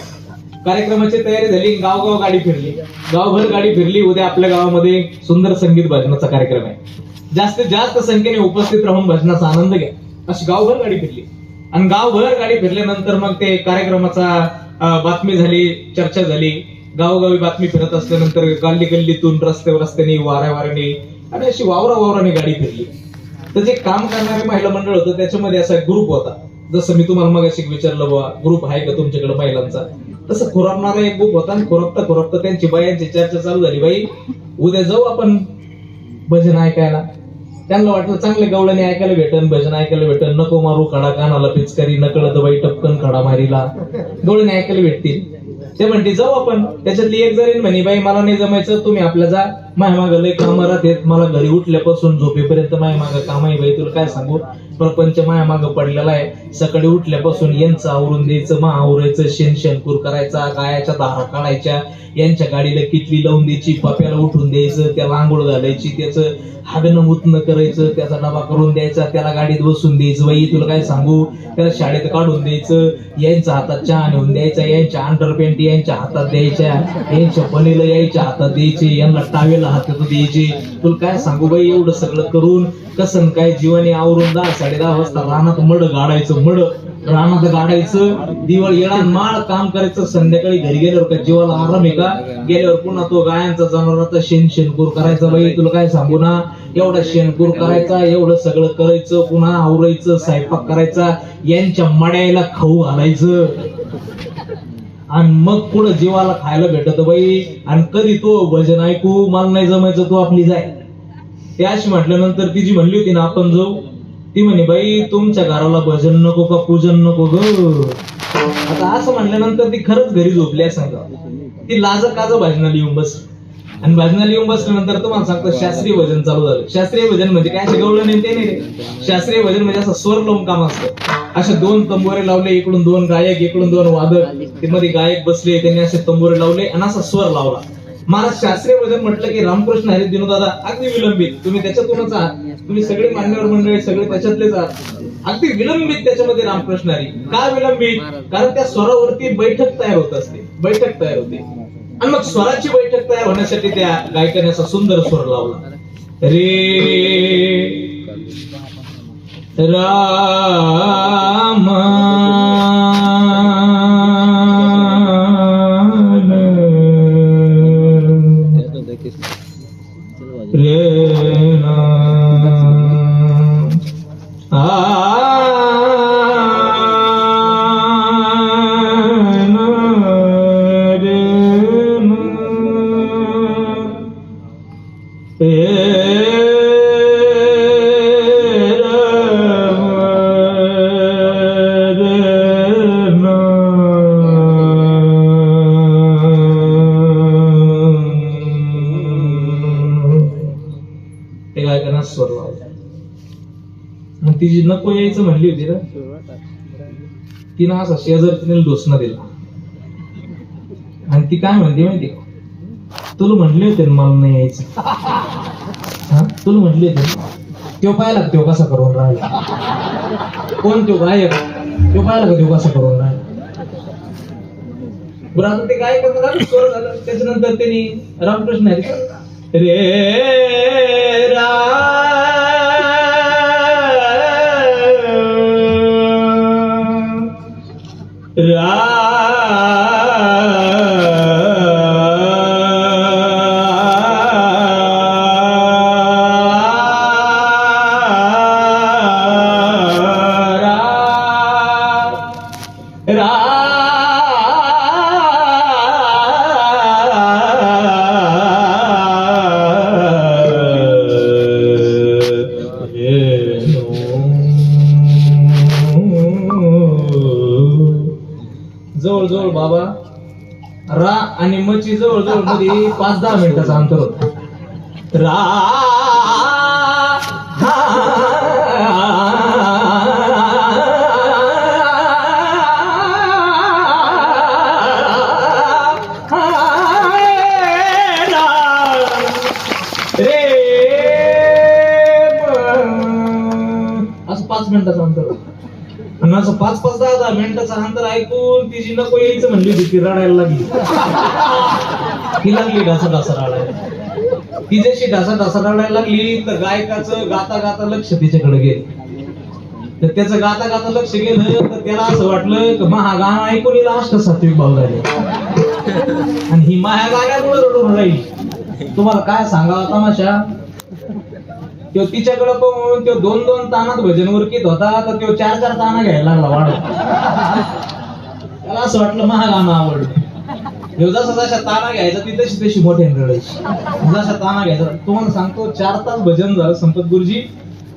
कार्यक्रमाची तयारी झाली, गावगाव गाडी फिरली, गावभर गाडी फिरली. उद्या आपल्या गावामध्ये सुंदर संगीत भजनाचा कार्यक्रम आहे, जास्तीत जास्त संख्येने उपस्थित राहून भजनाचा आनंद घ्या, अशी गावभर गाडी फिरली. आणि गावभर गाडी फिरल्यानंतर मग ते कार्यक्रमाचा बातमी झाली, चर्चा झाली. गावोगावी बातमी फिरत असल्यानंतर गल्ली गल्लीतून रस्त्याने वाऱ्याने आणि अशी वावराने गाडी फिरली. तर जे काम करणारे महिला मंडळ होतं त्याच्यामध्ये असा ग्रुप होता. जसं मी तुम्हाला मग अशी विचारलं बाबा ग्रुप आहे का तुमच्याकडे महिलांचा, तसं खुरापणारा एक ग्रुप होता. आणि खुरपता त्यांची बायांची चर्चा चालू झाली, बाई उद्या जाऊ आपण भजन ऐकायला. त्यांना वाटलं चांगले गवळणी ऐकायला भेटन, भजन ऐकायला भेटन, नको मारू खडा कानाला पिचकारी, नकळत बाई टपकन खडा मारीला, गवळणी ऐकायला भेटतील. ते म्हणते जाऊ आपण. त्याच्यातली एक जरीन म्हणे, बाई मला नाही जमायचं, तुम्ही आपल्या जा, माय माग लय काम राहतेत, मला घरी उठल्यापासून झोपेपर्यंत माय माग काम आहे बाई, तुला काय सांगू, प्रपंच माया माग पडलेला आहे. सकाळी उठल्यापासून यांचं आवरून द्यायचं, मा आवरायचं, शेणकूर करायचा, गायाच्या दारा काढायच्या, यांच्या गाडीला किटली लावून द्यायची, पाप्याला उठून द्यायचं, त्याला आंघोळ घालायची, त्याचं हागणं मुतणं करायचं, त्याचा डबा करून द्यायचा, त्याला गाडीत बसून द्यायचं, बाई तुला काय सांगू, त्याला शाळेत काढून द्यायचं, यांच्या हातात चहा नेऊन द्यायचा, यांच्या अंडरपॅन्ट यांच्या हातात द्यायच्या, यांच्या पणीला यायच्या हातात द्यायचे, यांना टावेला हातात द्यायचे. तुला काय सांगू बाई, एवढं सगळं करून कसं काय जीवाने आवरून 10-10:30 वाजता रानात मड गाडायचं, दिवाळी येणार माळ काम करायचं. संध्याकाळी घरी गेल्यावर का जीवाला आराम आहे का, गेल्यावर पुन्हा तो गायांचा जनावरांचा शेणकूर करायचा. बाई तुला काय सांगू ना, एवढा शेणकूर करायचा, एवढं सगळं करायचं, पुन्हा आवरायचं, स्वयंपाक करायचा, यांच्या मड्याला खाऊ घालायचं, आणि मग पुढे जीवाला खायला भेटत बाई. आणि कधी तो भजन ऐकू, मला नाही जमायचं, तो आपली जाय. ते अशी म्हटल्यानंतर ती जी म्हणली होती ना आपण जाऊ, ती म्हणे बाई तुमच्या घराला भजन नको का पूजन नको ग. आता असं म्हणल्यानंतर ती खरंच घरी झोपली असं का, ती लाज काज भजनाला येऊन बस. आणि भजनाला येऊन बसल्यानंतर तुम्हाला सांगतो शास्त्रीय भजन चालू झालं. शास्त्रीय भजन म्हणजे काय असं गवळण नाही, ते नाही. शास्त्रीय भजन म्हणजे असं स्वर लावून काम असतं. असे 2 तंबोरे लावले, इकडून 2 गायक, इकडून 2 वादक, ते मध्ये गायक बसले, त्यांनी असे तंबोरे लावले आणि असा स्वर लावला. मला शास्त्रीय भजन म्हटलं की रामकृष्ण हरी दिनोदादा अगदी विलंबित, तुम्ही त्याच्यातूनच आहात, तुम्ही सगळे मान्यवर मंडळी सगळे त्याच्यातलेच आहात, अगदी विलंबित त्याच्यामध्ये रामकृष्ण हरी. का विलंबित? कारण त्या स्वरावरती बैठक तयार होत असते, बैठक तयार होते. आणि मग स्वराची बैठक तयार होण्यासाठी त्या गायकाने असा सुंदर स्वर लावला, रे राम ती जी नको यायचं म्हणली होती ना, तिनं असा शेजारची डोसना दिला. आणि ती काय म्हणली माहिती का, तुला म्हणले होते ना मला नाही यायचं. हा, तुला म्हणले होते. तो पाहिला का तो कसा करून राहिला, कोण तो गायक, तो पाहिला का तो कसा करून राहिला. बरं आता ते काय करणार स्वर झालं. त्याच्यानंतर त्यांनी रामकृष्ण हरी रे रा जवळजवळ बाबा रा आणि मची जवळजवळ मध्ये 5-10 मिनिटाचा अंतर होता. रा असं 5 मिनिटाचं अंतर होतं. आणि असं 5-10 मिनिटाचं अंतर ऐकून ती जी नको यायचं म्हणली होती ती रडायला लागली. ती लागली ढासा रडायला. ती जशी ढासा रडायला लागली तर गायकाचं गाता गाता लक्ष तिच्याकडे गेलं. तर त्याचं गाता गाता लक्ष गेलं तर त्याला असं वाटलं की महा गाणं ऐकून हिला अष्टसात्विक भाव झाले आणि ही माया गाण्यामुळे रडून राहील. तुम्हाला काय सांगावं तमाशा, तो तिच्याकडे पाहून तो 2-2 तानात भजन उरकीत होता तर तो 4-4 ताना घ्यायला लागला वाढत. त्याला असं वाटलं महा गाणं आवडलं. जसा जसा ताना घ्यायचा ती तशी तशी मोठ्या रडायची. जसा ताना घ्यायचा तुम्हाला सांगतो 4 तास भजन झालं संपत गुरुजी.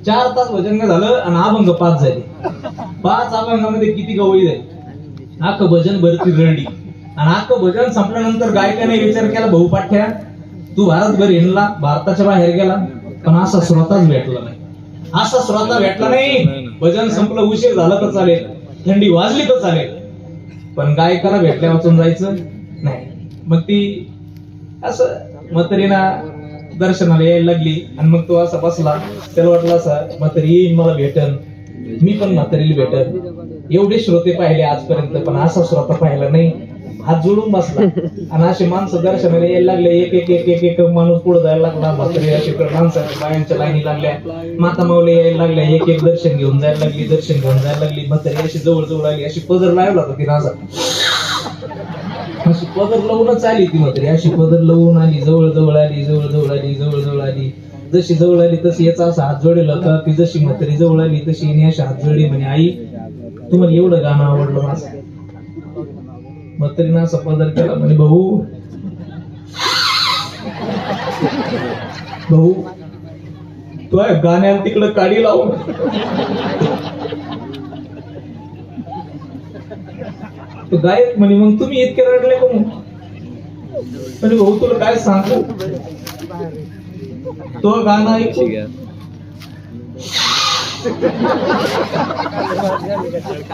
4 तास भजन झालं आणि अभंग 5 झाले. 5 अभंगामध्ये किती गवळी झाली. अख्खं भजन भरती रडली. आणि अख्खं भजन संपल्यानंतर गायकाने विचार केला, भाऊ पाठ्या तू भारतभर हिंडला, भारताच्या बाहेर गेला, पण असा श्रोताच भेटला नाही. असा श्रोता भेटला नाही. भजन संपलं, उशीर झाला तर चालेल, थंडी वाजली तर चालेल, पण गायकाला भेटल्या वाचून जायचं नाही. मग ती असं म्हातारीना दर्शनाला यायला लागली आणि मग तो असा बसला. त्याला वाटलं असं म्हातारी येईन मला भेटन, मी पण म्हातारीला भेटन. एवढे श्रोते पाहिले आजपर्यंत पण असा श्रोता पाहिला नाही. हात जोडून बसला आणि असे माणसं दर्शनाला यायला लागले. एक एक एक एक एक माणूस पुढे जायला लागला. म्हातारी अशी माणसं बायांच्या लाईनी लागल्या. माता माऊली यायला लागल्या. एक एक दर्शन घेऊन जायला लागली. दर्शन घेऊन जायला लागली. म्हातारी अशी जवळ जवळ आली. अशी पदर लावला होता तिने असा, अशी पदर लावूनच आली ती म्हातारी. अशी पदर लावून आली, जवळ जवळ आली, जवळ जवळ आली, जवळ जवळ आली. जशी जवळ आली तशी याचा असा हात जोडेल होता. ती जशी म्हातारी जवळ आली तशी हिने अशी हात जोडली. म्हणे आई तुम्हाला एवढं गाणं आवडलं माझं. म्हातारीनं असा पदर केला. म्हणे भाऊ भाऊ तू गाण्याला तिकडं काडी लावून. तो गायक म्हणे मग तुम्ही इतके रडले का? म्हणजे भाऊ तुला काय सांगू, तो गाणं ऐकू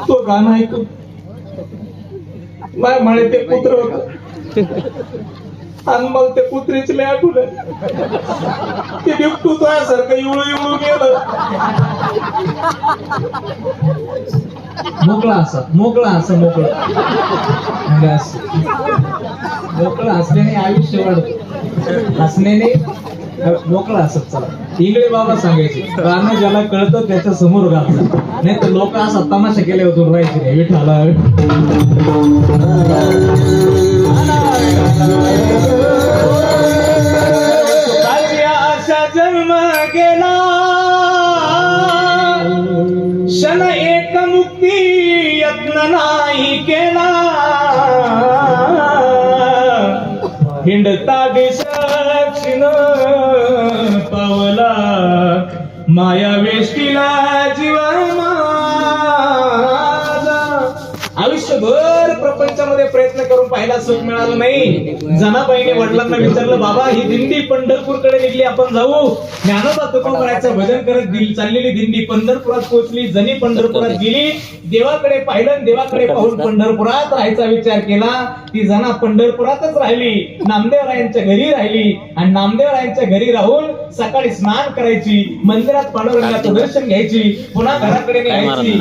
तो गाणं ऐकू माय म्हणे ते कुत्र होत आणि मला ते कुत्रीची लय आठवण ते बिबटू तो सारखं इवळू इवळू गेलं. मोकळा असा मोकळा असं मोकळं मोकळं हसण्याने आयुष्य वाढत. हसण्याने मोकळा असत. चला इंगळे बाबा सांगायचे गाणं ज्याला कळतं त्याच्या समोर घालतं, नाही तर लोक असा तमाशा केल्या होतो राहायचे नाही. विठाला असा जन्म गेला क्षण एक मुक्ती यत्न नाही केला. हिंडता दिसक्षिण पावला माया वेष्टीला जीवा माझा. आयुष्यभर प्रपंचामध्ये प्रयत्न करून पाहिला सुख मिळालं नाही. जनाबाईने वडिलांना विचारलं, बाबा ही दिंडी पंढरपूरकडे निघली, आपण जाऊ. ज्ञानोबा तुकोबारायचं भजन करत चाललेली दिंडी पंढरपुरात पोहोचली. जणी पंढरपुरात गेली, देवाकडे पाहिलं, देवाकडे पाहून पंढरपुरात राहायचा विचार केला. ती जना पंढरपुरातच राहिली, नामदेवरायांच्या घरी राहिली आणि नामदेवरायांच्या घरी राहून सकाळी स्नान करायची, मंदिरात पांडुरंगाचं दर्शन घ्यायची, पुन्हा घराकडे यायची.